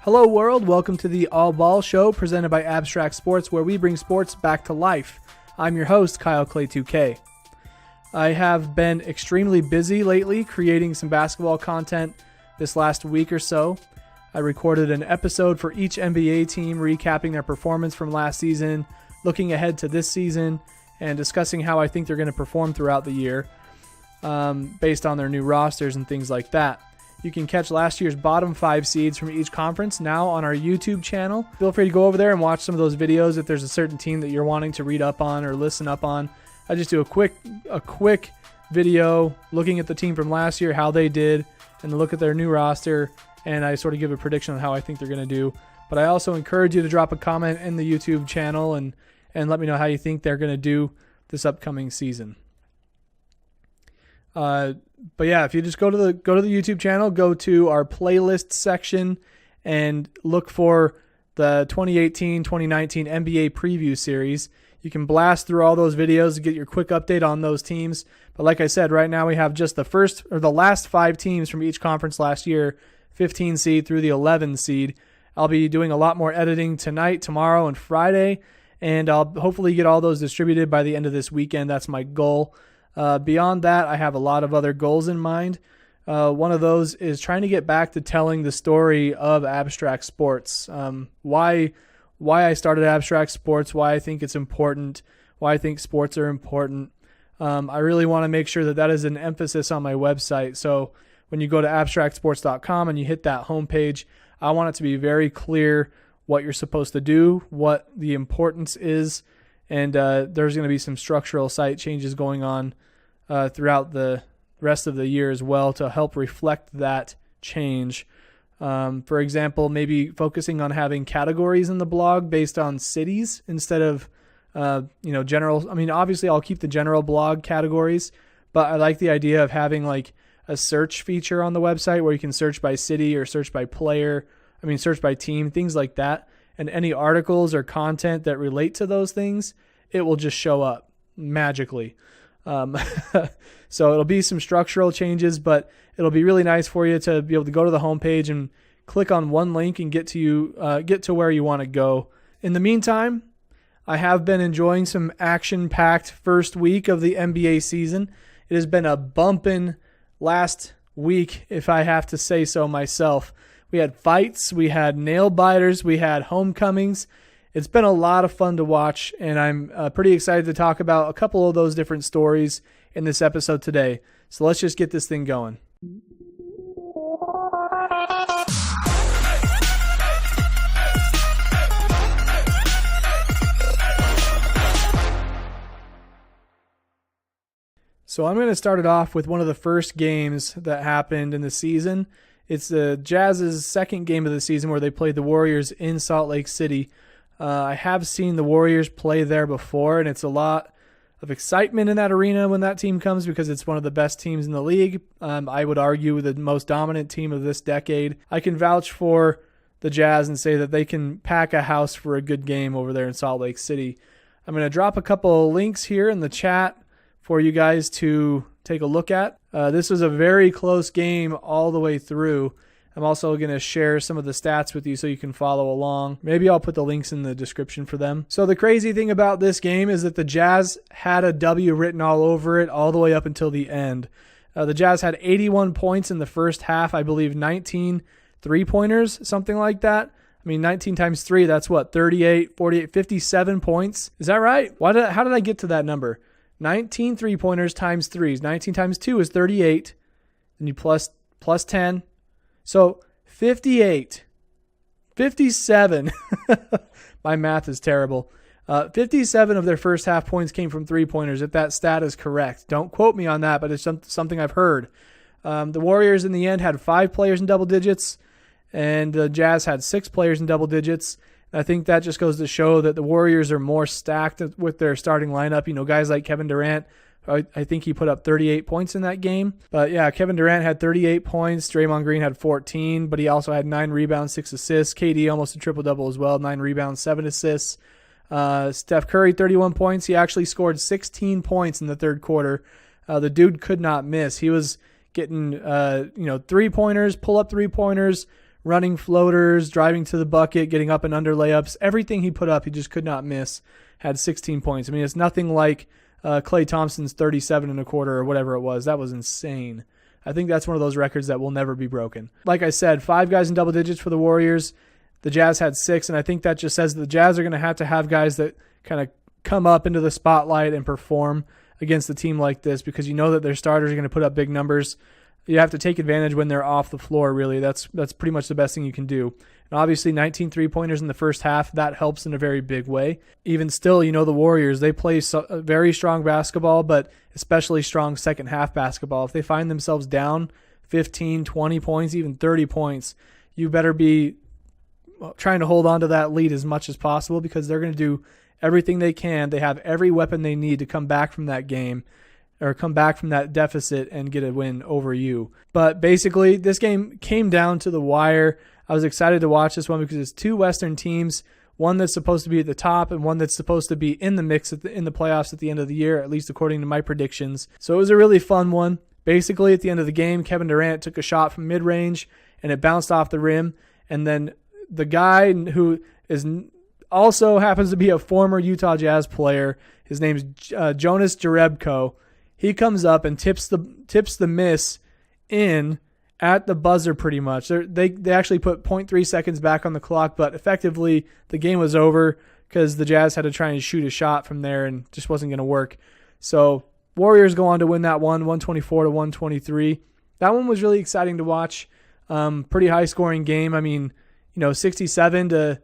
Hello world, welcome to the All Ball Show presented by Abstract Sports, where we bring sports back to life. I'm your host, Kyle Clay 2K. I have been extremely busy lately creating some basketball content this last week or so. I recorded an episode for each NBA team recapping their performance from last season, looking ahead to this season, and discussing how I think they're going to perform throughout the year based on their new rosters and things like that. You can catch last year's bottom 5 seeds from each conference now on our YouTube channel. Feel free to go over there and watch some of those videos if there's a certain team that you're wanting to read up on or listen up on. I just do a quick video looking at the team from last year, how they did, and look at their new roster, and I sort of give a prediction on how I think they're going to do. But I also encourage you to drop a comment in the YouTube channel and let me know how you think they're going to do this upcoming season. But yeah, if you just go to the YouTube channel, go to our playlist section and look for the 2018-2019 NBA preview series. You can blast through all those videos to get your quick update on those teams. But like I said, right now we have just the last 5 teams from each conference last year, 15 seed through the 11 seed. I'll be doing a lot more editing tonight, tomorrow, and Friday, and I'll hopefully get all those distributed by the end of this weekend. That's my goal. Beyond that, I have a lot of other goals in mind. One of those is trying to get back to telling the story of abstract sports. Why I started abstract sports, why I think it's important, why I think sports are important. I really want to make sure that is an emphasis on my website. So when you go to abstractsports.com and you hit that homepage, I want it to be very clear what you're supposed to do, what the importance is, and there's going to be some structural site changes going on throughout the rest of the year as well to help reflect that change. For example, maybe focusing on having categories in the blog based on cities instead of general. I mean, obviously I'll keep the general blog categories, but I like the idea of having like a search feature on the website where you can search by city or search by player. I mean, search by team, things like that. And any articles or content that relate to those things, it will just show up magically. So it'll be some structural changes, but it'll be really nice for you to be able to go to the homepage and click on one link and get to where you want to go. In the meantime, I have been enjoying some action-packed first week of the NBA season. It has been a bumpin' last week, if I have to say so myself. We had fights, we had nail-biters, we had homecomings. It's been a lot of fun to watch, and I'm pretty excited to talk about a couple of those different stories in this episode today. So let's just get this thing going. So I'm going to start it off with one of the first games that happened in the season. It's the Jazz's second game of the season where they played the Warriors in Salt Lake City. I have seen the Warriors play there before, and it's a lot of excitement in that arena when that team comes because it's one of the best teams in the league. I would argue the most dominant team of this decade. I can vouch for the Jazz and say that they can pack a house for a good game over there in Salt Lake City. I'm going to drop a couple of links here in the chat for you guys to take a look at. This was a very close game all the way through. I'm also going to share some of the stats with you so you can follow along. Maybe I'll put the links in the description for them. So the crazy thing about this game is that the Jazz had a W written all over it all the way up until the end. The Jazz had 81 points in the first half, I believe 19 three-pointers, something like that. I mean, 19 times 3, that's what, 38, 48, 57 points. Is that right? How did I get to that number? 19 three-pointers times 3s. 19 times 2 is 38. Then you plus 10. So 58. 57. My math is terrible. 57 of their first half points came from three-pointers, if that stat is correct. Don't quote me on that, but it's something I've heard. The Warriors in the end had 5 players in double digits, and the Jazz had 6 players in double digits. I think that just goes to show that the Warriors are more stacked with their starting lineup. You know, guys like Kevin Durant, I think he put up 38 points in that game. But yeah, Kevin Durant had 38 points. Draymond Green had 14, but he also had 9 rebounds, 6 assists. KD almost a triple-double as well, 9 rebounds, 7 assists. Steph Curry, 31 points. He actually scored 16 points in the third quarter. The dude could not miss. He was getting, three-pointers, pull-up three-pointers, running floaters, driving to the bucket, getting up and under layups. Everything he put up, he just could not miss. Had 16 points. I mean, it's nothing like Klay Thompson's 37 and a quarter or whatever it was. That was insane. I think that's one of those records that will never be broken. Like I said, 5 guys in double digits for the Warriors. The Jazz had 6, and I think that just says the Jazz are going to have guys that kind of come up into the spotlight and perform against a team like this, because you know that their starters are going to put up big numbers. You have to take advantage when they're off the floor, really. That's pretty much the best thing you can do. And obviously, 19 3-pointers in the first half, that helps in a very big way. Even still, you know, the Warriors, they play very strong basketball, but especially strong second half basketball. If they find themselves down 15, 20 points, even 30 points, you better be trying to hold on to that lead as much as possible, because they're going to do everything they can. They have every weapon they need to come back from that game or come back from that deficit and get a win over you. But basically, this game came down to the wire. I was excited to watch this one because it's 2 Western teams, one that's supposed to be at the top and one that's supposed to be in the mix in the playoffs at the end of the year, at least according to my predictions. So it was a really fun one. Basically, at the end of the game, Kevin Durant took a shot from mid-range and it bounced off the rim, and then the guy who is also happens to be a former Utah Jazz player, his name's Jonas Jerebko. He comes up and tips the miss in at the buzzer pretty much. They actually put 0.3 seconds back on the clock, but effectively the game was over because the Jazz had to try and shoot a shot from there and just wasn't going to work. So Warriors go on to win that one, 124-123. That one was really exciting to watch. Pretty high-scoring game. I mean, 67 to,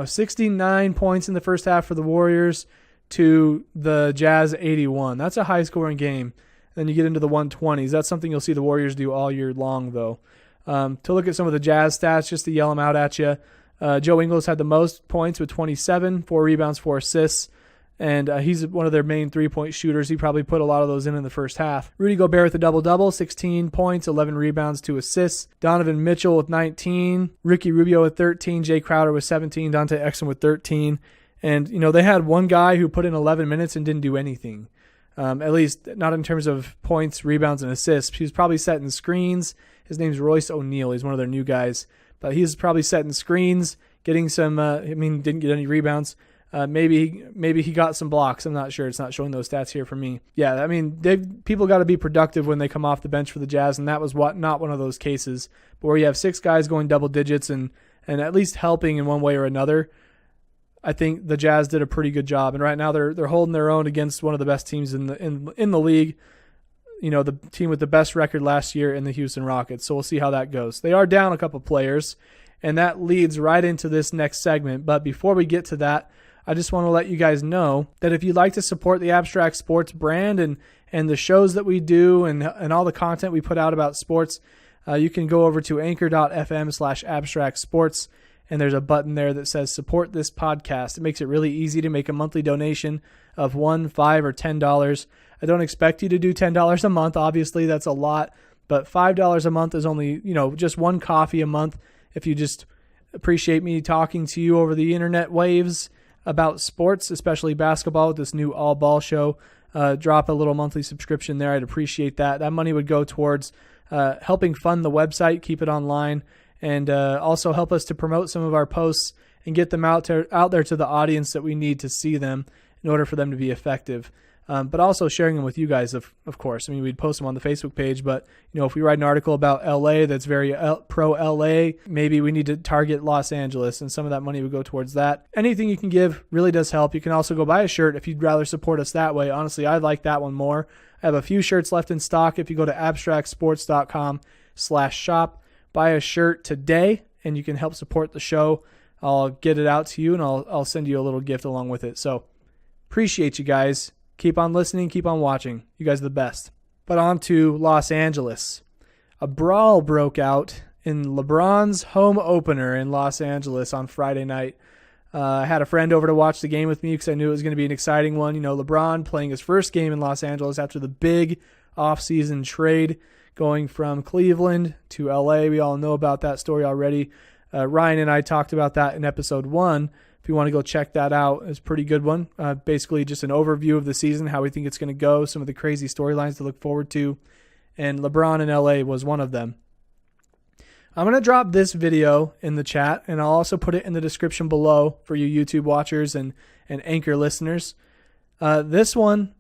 69 points in the first half for the Warriors to the Jazz 81. That's a high-scoring game. Then you get into the 120s. That's something you'll see the Warriors do all year long, though. To look at some of the Jazz stats, just to yell them out at you, Joe Ingles had the most points with 27, 4 rebounds, 4 assists, and he's one of their main three-point shooters. He probably put a lot of those in the first half. Rudy Gobert with a double-double, 16 points, 11 rebounds, 2 assists. Donovan Mitchell with 19, Ricky Rubio with 13, Jay Crowder with 17, Dante Exum with 13. And, they had one guy who put in 11 minutes and didn't do anything. At least not in terms of points, rebounds, and assists. He was probably setting screens. His name's Royce O'Neal. He's one of their new guys. But he's probably setting screens, getting some, didn't get any rebounds. Maybe he got some blocks. I'm not sure. It's not showing those stats here for me. Yeah, people got to be productive when they come off the bench for the Jazz, and that was not one of those cases. But where you have 6 guys going double digits and at least helping in one way or another, I think the Jazz did a pretty good job. And right now they're holding their own against one of the best teams in the league. The team with the best record last year in the Houston Rockets. So we'll see how that goes. They are down a couple players, and that leads right into this next segment. But before we get to that, I just want to let you guys know that if you'd like to support the Abstract Sports brand and the shows that we do and all the content we put out about sports, you can go over to anchor.fm/abstractsports, and there's a button there that says support this podcast. It makes it really easy to make a monthly donation of $1, $5, or $10. I don't expect you to do $10 a month. Obviously, that's a lot, but $5 a month is only, just one coffee a month. If you just appreciate me talking to you over the internet waves about sports, especially basketball with this new All Ball show, drop a little monthly subscription there. I'd appreciate that. That money would go towards helping fund the website, keep it online, and also help us to promote some of our posts and get them out there to the audience that we need to see them in order for them to be effective. But also sharing them with you guys, of course. We'd post them on the Facebook page, but if we write an article about LA that's very pro LA, maybe we need to target Los Angeles, and some of that money would go towards that. Anything you can give really does help. You can also go buy a shirt if you'd rather support us that way. Honestly, I like that one more. I have a few shirts left in stock. If you go to abstractsports.com/shop, buy a shirt today, and you can help support the show. I'll get it out to you, and I'll send you a little gift along with it. So appreciate you guys. Keep on listening. Keep on watching. You guys are the best. But on to Los Angeles. A brawl broke out in LeBron's home opener in Los Angeles on Friday night. I had a friend over to watch the game with me because I knew it was going to be an exciting one. LeBron playing his first game in Los Angeles after the big offseason trade going from Cleveland to LA. We all know about that story already. Ryan and I talked about that in episode 1. If you want to go check that out, it's a pretty good one. Basically just an overview of the season, how we think it's going to go, some of the crazy storylines to look forward to. And LeBron in LA was one of them. I'm going to drop this video in the chat, and I'll also put it in the description below for you YouTube watchers and Anchor listeners. This one,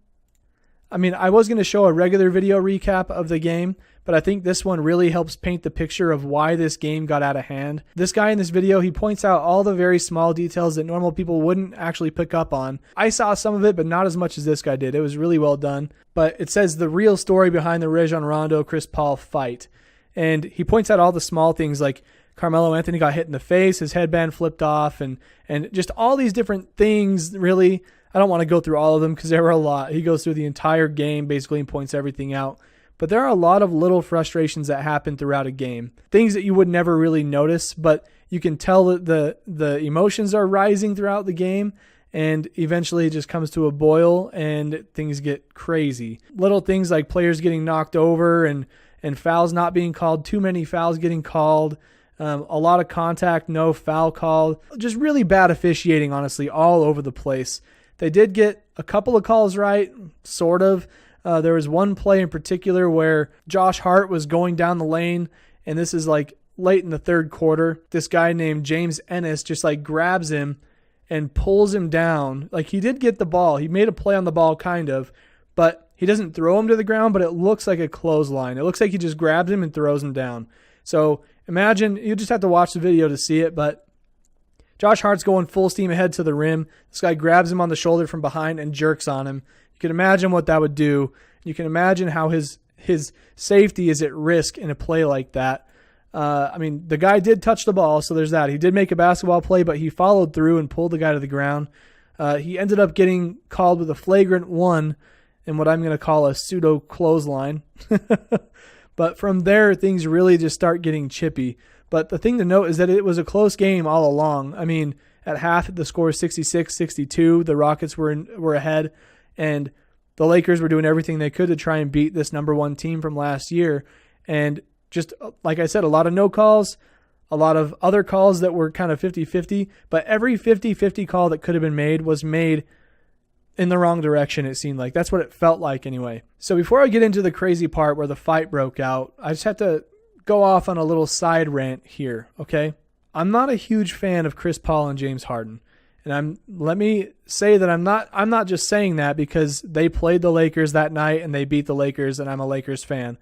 I mean, I was going to show a regular video recap of the game, but I think this one really helps paint the picture of why this game got out of hand. This guy in this video, he points out all the very small details that normal people wouldn't actually pick up on. I saw some of it, but not as much as this guy did. It was really well done. But it says the real story behind the Rajon Rondo-Chris Paul fight. And he points out all the small things like Carmelo Anthony got hit in the face, his headband flipped off, and just all these different things, really. I don't want to go through all of them because there were a lot. He goes through the entire game basically and points everything out. But there are a lot of little frustrations that happen throughout a game. Things that you would never really notice, but you can tell that the emotions are rising throughout the game, and eventually it just comes to a boil and things get crazy. Little things like players getting knocked over and fouls not being called, too many fouls getting called, a lot of contact, no foul called. Just really bad officiating, honestly, all over the place. They did get a couple of calls right, sort of. There was one play in particular where Josh Hart was going down the lane, and this is like late in the third quarter. This guy named James Ennis just like grabs him and pulls him down. Like, he did get the ball. He made a play on the ball, kind of, but he doesn't throw him to the ground, but it looks like a clothesline. It looks like he just grabs him and throws him down. So imagine, you just have to watch the video to see it, but Josh Hart's going full steam ahead to the rim. This guy grabs him on the shoulder from behind and jerks on him. You can imagine what that would do. You can imagine how his safety is at risk in a play like that. I mean, the guy did touch the ball, so there's that. He did make a basketball play, but he followed through and pulled the guy to the ground. He ended up getting called with a flagrant one and what I'm going to call a pseudo clothesline. But from there, things really just start getting chippy. But the thing to note is that it was a close game all along. I mean, at half, the score is 66-62. The Rockets were ahead, and the Lakers were doing everything they could to try and beat this number one team from last year. And just like I said, a lot of no calls, a lot of other calls that were kind of 50-50, but every 50-50 call that could have been made was made in the wrong direction, it seemed like. That's what it felt like anyway. So before I get into the crazy part where the fight broke out, I just have to go off on a little side rant here, okay? I'm not a huge fan of Chris Paul and James Harden. And let me say that I'm not just saying that because they played the Lakers that night and they beat the Lakers and I'm a Lakers fan.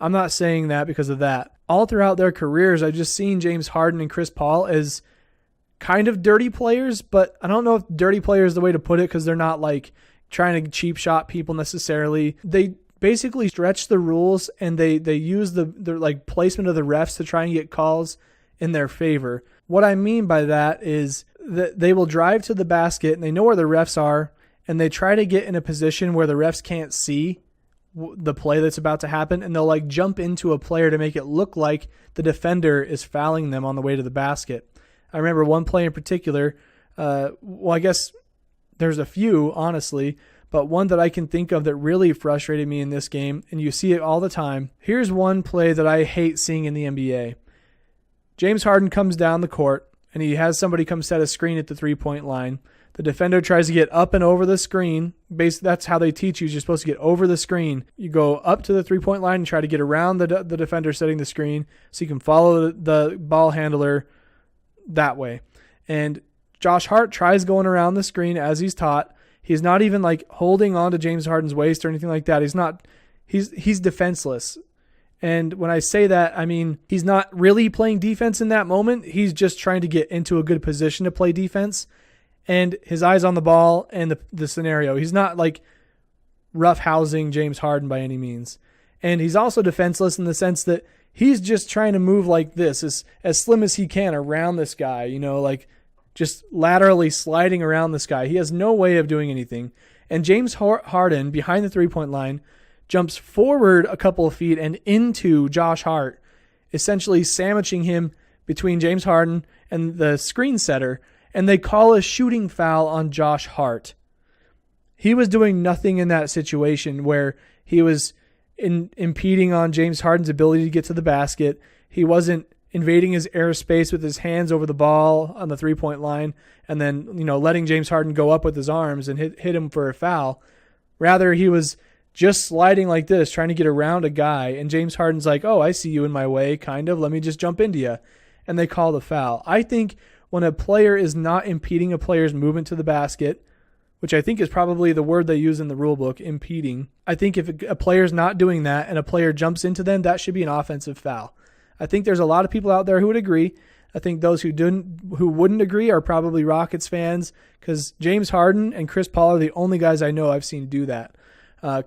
I'm not saying that because of that. All throughout their careers, I've just seen James Harden and Chris Paul as kind of dirty players, but I don't know if dirty player is the way to put it because they're not like trying to cheap shot people necessarily. They basically stretch the rules and they use the like placement of the refs to try and get calls in their favor. What I mean by that is that they will drive to the basket and they know where the refs are and they try to get in a position where the refs can't see the play that's about to happen, and they'll like jump into a player to make it look like the defender is fouling them on the way to the basket. I remember one play in particular, well, I guess there's a few, honestly, but one that I can think of that really frustrated me in this game, and you see it all the time. Here's one play that I hate seeing in the NBA. James Harden comes down the court, and he has somebody come set a screen at the three-point line. The defender tries to get up and over the screen. That's how they teach you. You're supposed to get over the screen. You go up to the three-point line and try to get around the defender setting the screen so you can follow the ball handler that way. And Josh Hart tries going around the screen as he's taught. He's not even like holding on to James Harden's waist or anything like that. He's defenseless. And when I say that, I mean, he's not really playing defense in that moment. He's just trying to get into a good position to play defense. And his eyes on the ball and the scenario. He's not like roughhousing James Harden by any means. And he's also defenseless in the sense that he's just trying to move like this, as slim as he can around this guy, like just laterally sliding around this guy. He has no way of doing anything. And James Harden, behind the three-point line, jumps forward a couple of feet and into Josh Hart, essentially sandwiching him between James Harden and the screen setter, and they call a shooting foul on Josh Hart. He was doing nothing in that situation where he was impeding on James Harden's ability to get to the basket. He wasn't invading his airspace with his hands over the ball on the three-point line and then, letting James Harden go up with his arms and hit him for a foul. Rather, he was just sliding like this, trying to get around a guy, and James Harden's like, oh, I see you in my way, kind of. Let me just jump into you. And they call the foul. I think when a player is not impeding a player's movement to the basket, which I think is probably the word they use in the rule book, impeding. I think if a player's not doing that and a player jumps into them, that should be an offensive foul. I think there's a lot of people out there who would agree. I think those who wouldn't agree are probably Rockets fans, because James Harden and Chris Paul are the only guys I know I've seen do that.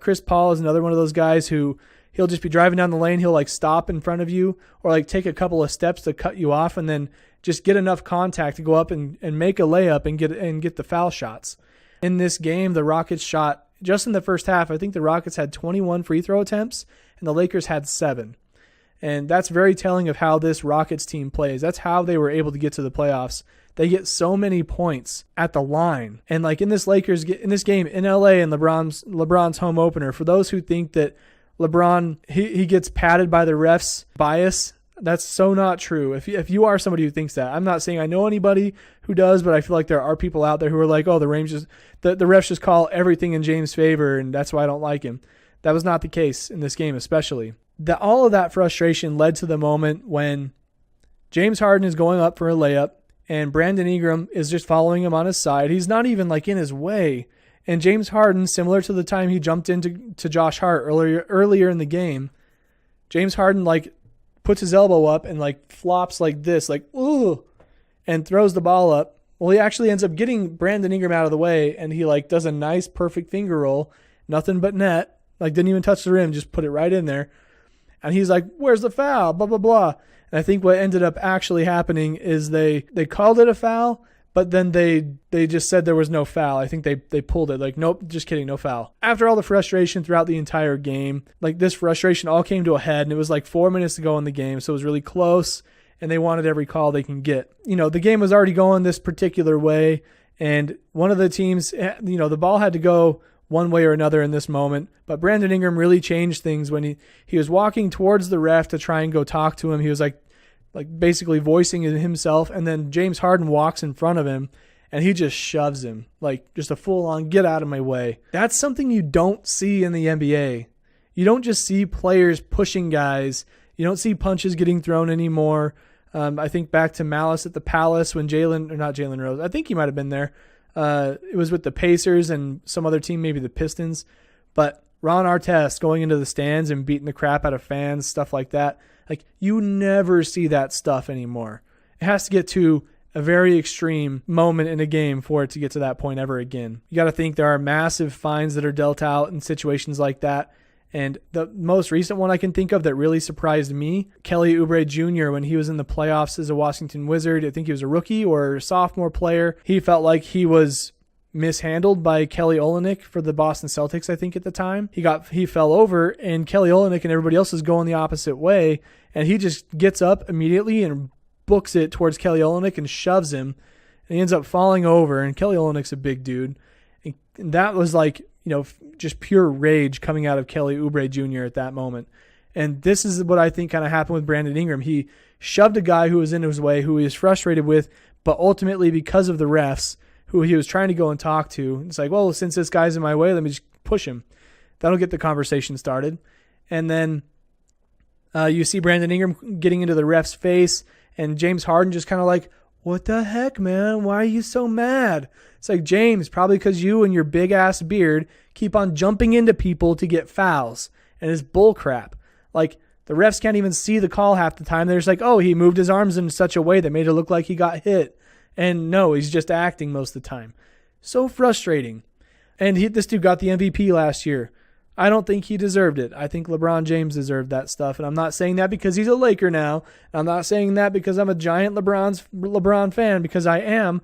Chris Paul is another one of those guys who he'll just be driving down the lane. He'll like stop in front of you or like take a couple of steps to cut you off and then just get enough contact to go up and make a layup and get the foul shots. In this game, the Rockets shot, just in the first half, I think the Rockets had 21 free throw attempts and the Lakers had 7. And that's very telling of how this Rockets team plays. That's how they were able to get to the playoffs. They get so many points at the line. And like in this game in LA and LeBron's home opener, for those who think that LeBron, he gets patted by the refs bias, that's so not true. If you are somebody who thinks that, I'm not saying I know anybody who does, but I feel like there are people out there who are like, oh, the refs just call everything in James' favor, and that's why I don't like him. That was not the case in this game, especially. All of that frustration led to the moment when James Harden is going up for a layup, and Brandon Ingram is just following him on his side. He's not even like in his way. And James Harden, similar to the time he jumped into Josh Hart earlier in the game, James Harden like puts his elbow up and like flops like this, like, ooh, and throws the ball up. Well, he actually ends up getting Brandon Ingram out of the way, and he like does a nice perfect finger roll, nothing but net, like didn't even touch the rim, just put it right in there. And he's like, where's the foul? Blah, blah, blah. And I think what ended up actually happening is they called it a foul, but then they just said there was no foul. I think they pulled it. Like, nope, just kidding, no foul. After all the frustration throughout the entire game, like this frustration all came to a head, and it was like 4 minutes to go in the game, so it was really close, and they wanted every call they can get. You know, the game was already going this particular way, and one of the teams, you know, the ball had to go one way or another in this moment, but Brandon Ingram really changed things when he was walking towards the ref to try and go talk to him. He was like basically voicing himself, and then James Harden walks in front of him and he just shoves him, like just a full-on get out of my way. That's something you don't see in the NBA. You don't just see players pushing guys. You don't see punches getting thrown anymore. I think back to Malice at the Palace when not Jalen Rose, I think he might have been there. It was with the Pacers and some other team, maybe the Pistons, but Ron Artest going into the stands and beating the crap out of fans, stuff like that. Like, you never see that stuff anymore. It has to get to a very extreme moment in a game for it to get to that point ever again. You got to think there are massive fines that are dealt out in situations like that. And the most recent one I can think of that really surprised me, Kelly Oubre Jr., when he was in the playoffs as a Washington Wizard. I think he was a rookie or a sophomore player. He felt like he was mishandled by Kelly Olynyk for the Boston Celtics, I think, at the time. He fell over, and Kelly Olynyk and everybody else is going the opposite way, and he just gets up immediately and books it towards Kelly Olynyk and shoves him, and he ends up falling over, and Kelly Olynyk's a big dude. And that was like, you know, just pure rage coming out of Kelly Oubre Jr. at that moment. And this is what I think kind of happened with Brandon Ingram. He shoved a guy who was in his way, who he was frustrated with, but ultimately because of the refs, who he was trying to go and talk to, it's like, well, since this guy's in my way, let me just push him. That'll get the conversation started. And then you see Brandon Ingram getting into the ref's face, and James Harden just kind of like, what the heck, man? Why are you so mad? It's like, James, probably because you and your big-ass beard keep on jumping into people to get fouls. And it's bullcrap. Like, the refs can't even see the call half the time. They're just like, oh, he moved his arms in such a way that made it look like he got hit. And no, he's just acting most of the time. So frustrating. And this dude got the MVP last year. I don't think he deserved it. I think LeBron James deserved that stuff. And I'm not saying that because he's a Laker now. I'm not saying that because I'm a giant LeBron fan, because I am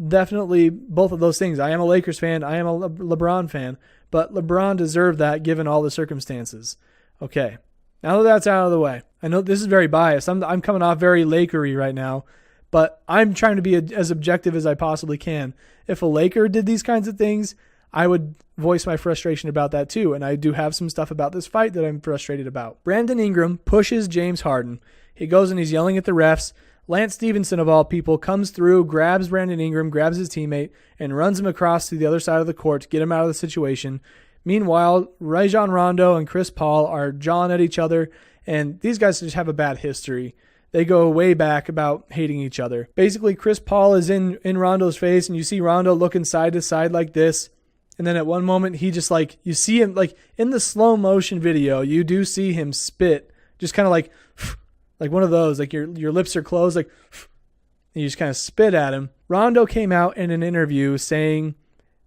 definitely both of those things. I am a Lakers fan. I am a LeBron fan. But LeBron deserved that given all the circumstances. Okay. Now that that's out of the way. I know this is very biased. I'm coming off very Lakery right now. But I'm trying to be as objective as I possibly can. If a Laker did these kinds of things, I would voice my frustration about that too. And I do have some stuff about this fight that I'm frustrated about. Brandon Ingram pushes James Harden. He goes and he's yelling at the refs. Lance Stevenson, of all people, comes through, grabs Brandon Ingram, grabs his teammate, and runs him across to the other side of the court to get him out of the situation. Meanwhile, Rajon Rondo and Chris Paul are jawing at each other, and these guys just have a bad history. They go way back about hating each other. Basically, Chris Paul is in Rondo's face, and you see Rondo looking side to side like this. And then at one moment, he just like, you see him, like in the slow motion video, you do see him spit, just kind of like one of those, like your lips are closed, like, and you just kind of spit at him. Rondo came out in an interview saying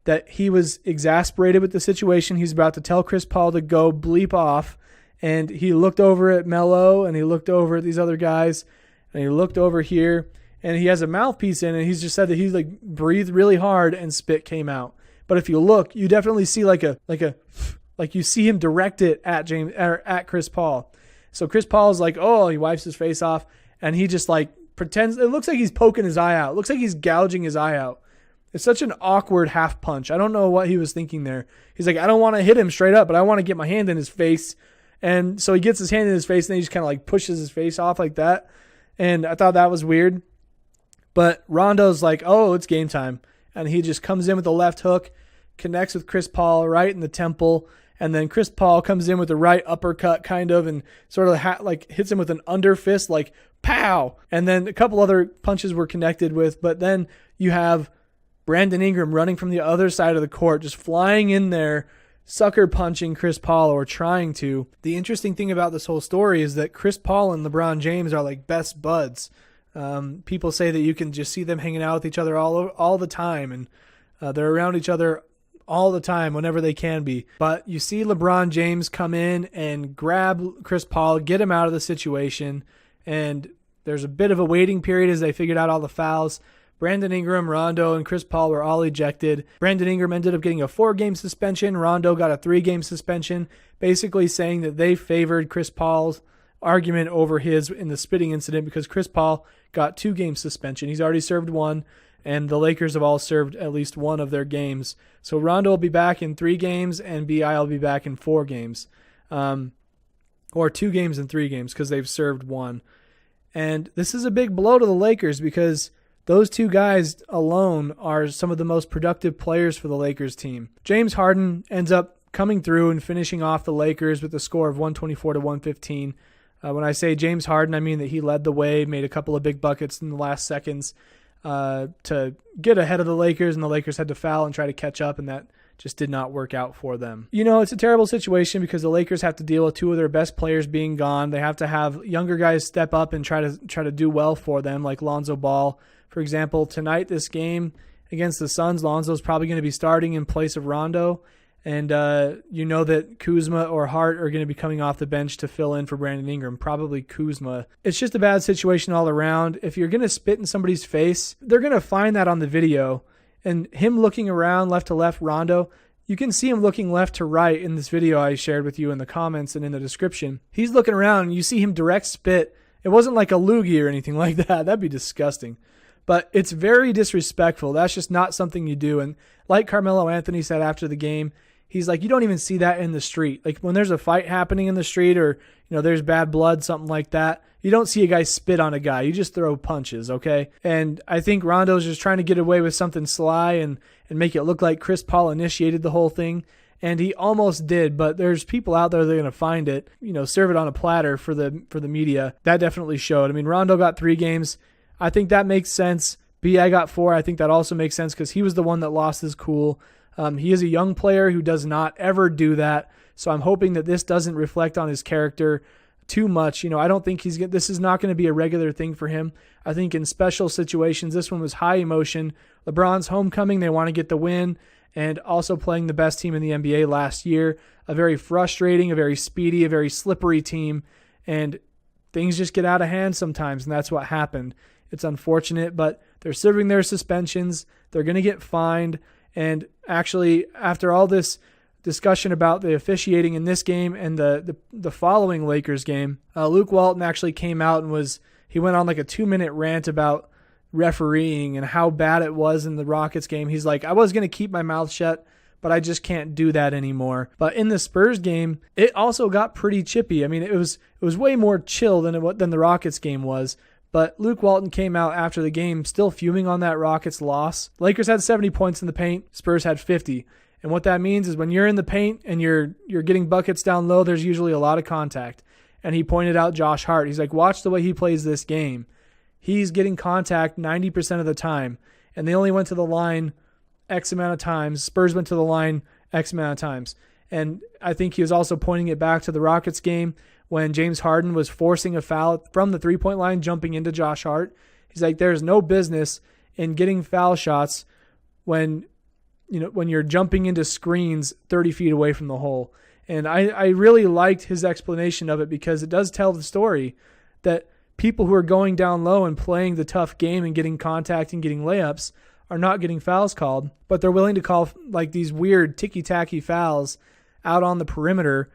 that he was exasperated with the situation. He's about to tell Chris Paul to go bleep off. And he looked over at Melo, and he looked over at these other guys, and he looked over here, and he has a mouthpiece in, and he's just said that he like breathed really hard and spit came out. But if you look, you definitely see like you see him direct it at at Chris Paul. So Chris Paul's like, oh, he wipes his face off, and he just like pretends. It looks like he's poking his eye out. It looks like he's gouging his eye out. It's such an awkward half punch. I don't know what he was thinking there. He's like, I don't want to hit him straight up, but I want to get my hand in his face. And so he gets his hand in his face, and then he just kind of like pushes his face off like that. And I thought that was weird. But Rondo's like, oh, it's game time. And he just comes in with the left hook, connects with Chris Paul right in the temple. And then Chris Paul comes in with the right uppercut kind of, and sort of like hits him with an under fist, like pow. And then a couple other punches were connected with. But then you have Brandon Ingram running from the other side of the court, just flying in there, sucker punching Chris Paul, or trying to. The interesting thing about this whole story is that Chris Paul and LeBron James are like best buds. People say that you can just see them hanging out with each other all the time, and they're around each other all the time whenever they can be. But you see LeBron James come in and grab Chris Paul, get him out of the situation, and there's a bit of a waiting period as they figured out all the fouls. Brandon Ingram, Rondo, and Chris Paul were all ejected. Brandon Ingram ended up getting a 4-game suspension. Rondo got a 3-game suspension, basically saying that they favored Chris Paul's argument over his in the spitting incident because Chris Paul got 2-game suspension. He's already served 1, and the Lakers have all served at least 1 of their games. So Rondo will be back in 3 games, and B.I. will be back in 4 games. Or 2 games and 3 games because they've served 1. And this is a big blow to the Lakers because those 2 guys alone are some of the most productive players for the Lakers team. James Harden ends up coming through and finishing off the Lakers with a score of 124-115. When I say James Harden, I mean that he led the way, made a couple of big buckets in the last seconds to get ahead of the Lakers, and the Lakers had to foul and try to catch up, and that just did not work out for them. You know, it's a terrible situation because the Lakers have to deal with 2 of their best players being gone. They have to have younger guys step up and try to do well for them, like Lonzo Ball. For example, tonight, this game against the Suns, Lonzo's probably going to be starting in place of Rondo. And you know that Kuzma or Hart are going to be coming off the bench to fill in for Brandon Ingram, probably Kuzma. It's just a bad situation all around. If you're going to spit in somebody's face, they're going to find that on the video. And him looking around left to left, Rondo, you can see him looking left to right in this video I shared with you in the comments and in the description. He's looking around, and you see him direct spit. It wasn't like a loogie or anything like that. That'd be disgusting. But it's very disrespectful. That's just not something you do. And like Carmelo Anthony said after the game, he's like, you don't even see that in the street. Like when there's a fight happening in the street or, you know, there's bad blood, something like that, you don't see a guy spit on a guy. You just throw punches, okay? And I think Rondo's just trying to get away with something sly and make it look like Chris Paul initiated the whole thing. And he almost did, but there's people out there that are going to find it, you know, serve it on a platter for the media. That definitely showed. I mean, Rondo got 3 games. I think that makes sense. B.I. got 4. I think that also makes sense because he was the one that lost his cool. He is a young player who does not ever do that. So I'm hoping that this doesn't reflect on his character too much. You know, I don't think this is not going to be a regular thing for him. I think in special situations, this one was high emotion. LeBron's homecoming, they want to get the win, and also playing the best team in the NBA last year. A very frustrating, a very speedy, a very slippery team. And things just get out of hand sometimes, and that's what happened. It's unfortunate, but they're serving their suspensions. They're going to get fined. And actually, after all this discussion about the officiating in this game and the following Lakers game, Luke Walton actually came out and he went on like a 2-minute rant about refereeing and how bad it was in the Rockets game. He's like, I was going to keep my mouth shut, but I just can't do that anymore. But in the Spurs game, it also got pretty chippy. I mean, it was way more chill than the Rockets game was. But Luke Walton came out after the game still fuming on that Rockets loss. Lakers had 70 points in the paint. Spurs had 50. And what that means is when you're in the paint and you're getting buckets down low, there's usually a lot of contact. And he pointed out Josh Hart. He's like, watch the way he plays this game. He's getting contact 90% of the time. And they only went to the line X amount of times. Spurs went to the line X amount of times. And I think he was also pointing it back to the Rockets game when James Harden was forcing a foul from the three-point line, jumping into Josh Hart. He's like, there's no business in getting foul shots when you're jumping into screens 30 feet away from the hole. And I really liked his explanation of it because it does tell the story that people who are going down low and playing the tough game and getting contact and getting layups are not getting fouls called, but they're willing to call like these weird ticky-tacky fouls out on the perimeter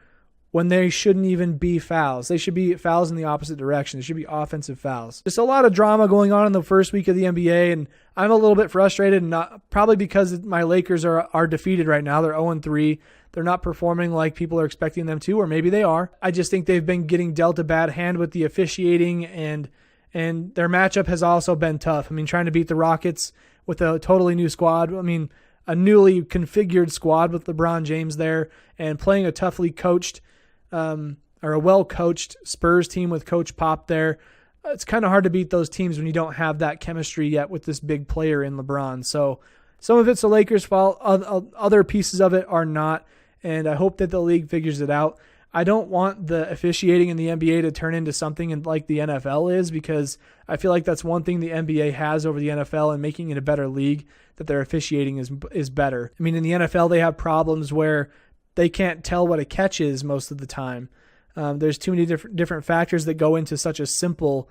when they shouldn't even be fouls. They should be fouls in the opposite direction. They should be offensive fouls. Just a lot of drama going on in the first week of the NBA, and I'm a little bit frustrated, and probably because my Lakers are defeated right now. They're 0-3. They're not performing like people are expecting them to, or maybe they are. I just think they've been getting dealt a bad hand with the officiating, and their matchup has also been tough. I mean, trying to beat the Rockets with a totally new squad. I mean, a newly configured squad with LeBron James there, and playing a toughly coached or a well-coached Spurs team with Coach Pop there. It's kind of hard to beat those teams when you don't have that chemistry yet with this big player in LeBron. So some of it's the Lakers' fault. Other pieces of it are not, and I hope that the league figures it out. I don't want the officiating in the NBA to turn into something like the NFL is, because I feel like that's one thing the NBA has over the NFL and making it a better league, that their officiating is better. I mean, in the NFL, they have problems where they can't tell what a catch is most of the time. There's too many different factors that go into such a simple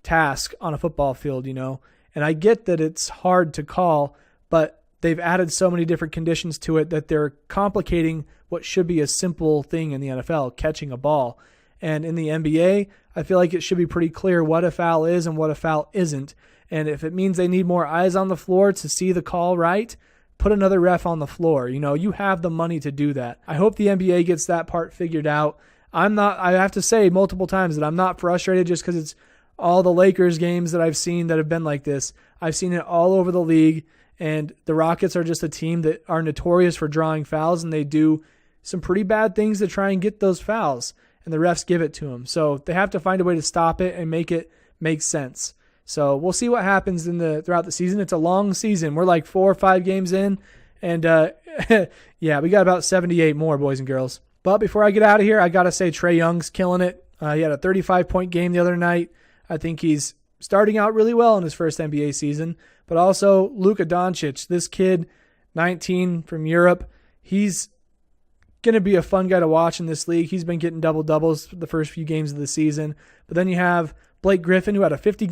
task on a football field, And I get that it's hard to call, but they've added so many different conditions to it that they're complicating what should be a simple thing in the NFL, catching a ball. And in the NBA, I feel like it should be pretty clear what a foul is and what a foul isn't. And if it means they need more eyes on the floor to see the call right, put another ref on the floor. You have the money to do that. I hope the NBA gets that part figured out. I have to say multiple times that I'm not frustrated just because it's all the Lakers games that I've seen that have been like this. I've seen it all over the league, and the Rockets are just a team that are notorious for drawing fouls, and they do some pretty bad things to try and get those fouls, and the refs give it to them. So they have to find a way to stop it and make it make sense. So we'll see what happens throughout the season. It's a long season. We're like 4 or 5 games in, and yeah, we got about 78 more, boys and girls. But before I get out of here, I got to say Trae Young's killing it. He had a 35-point game the other night. I think he's starting out really well in his first NBA season. But also Luka Doncic, this kid, 19 from Europe, he's going to be a fun guy to watch in this league. He's been getting double-doubles for the first few games of the season. But then you have Blake Griffin, who had a 50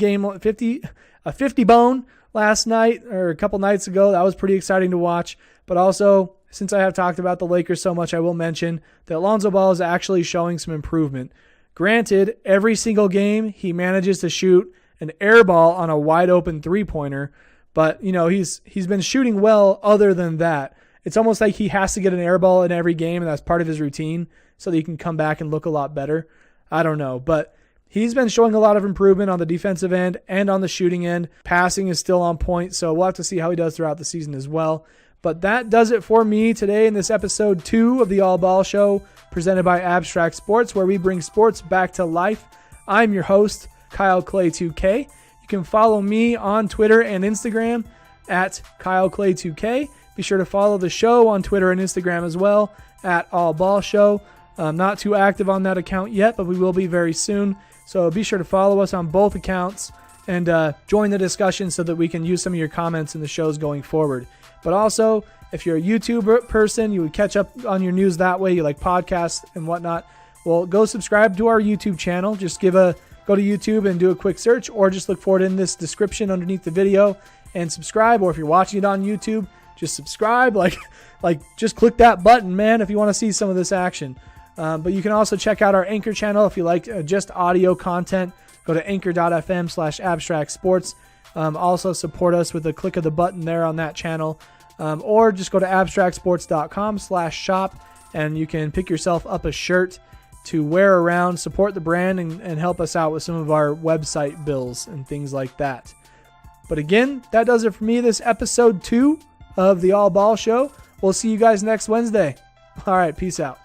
bone last night or a couple nights ago. That was pretty exciting to watch. But also, since I have talked about the Lakers so much, I will mention that Lonzo Ball is actually showing some improvement. Granted, every single game he manages to shoot an air ball on a wide open three-pointer, but he's been shooting well other than that. It's almost like he has to get an air ball in every game, and that's part of his routine so that he can come back and look a lot better. I don't know, but he's been showing a lot of improvement on the defensive end and on the shooting end. Passing is still on point, so we'll have to see how he does throughout the season as well. But that does it for me today in this episode 2 of the All Ball Show, presented by Abstract Sports, where we bring sports back to life. I'm your host, Kyle Clay 2K. You can follow me on Twitter and Instagram at Kyle Clay 2K. Be sure to follow the show on Twitter and Instagram as well at All Ball Show. I'm not too active on that account yet, but we will be very soon. So be sure to follow us on both accounts and join the discussion so that we can use some of your comments in the shows going forward. But also, if you're a YouTube person, you would catch up on your news that way, you like podcasts and whatnot, well, go subscribe to our YouTube channel. Just go to YouTube and do a quick search, or just look for it in this description underneath the video and subscribe. Or if you're watching it on YouTube, just subscribe. Just click that button, man, if you want to see some of this action. But you can also check out our Anchor channel if you like just audio content. Go to anchor.fm/abstractsports. Also support us with a click of the button there on that channel. Or just go to abstractsports.com/shop and you can pick yourself up a shirt to wear around, support the brand, and help us out with some of our website bills and things like that. But again, that does it for me this episode 2 of the All Ball Show. We'll see you guys next Wednesday. All right, peace out.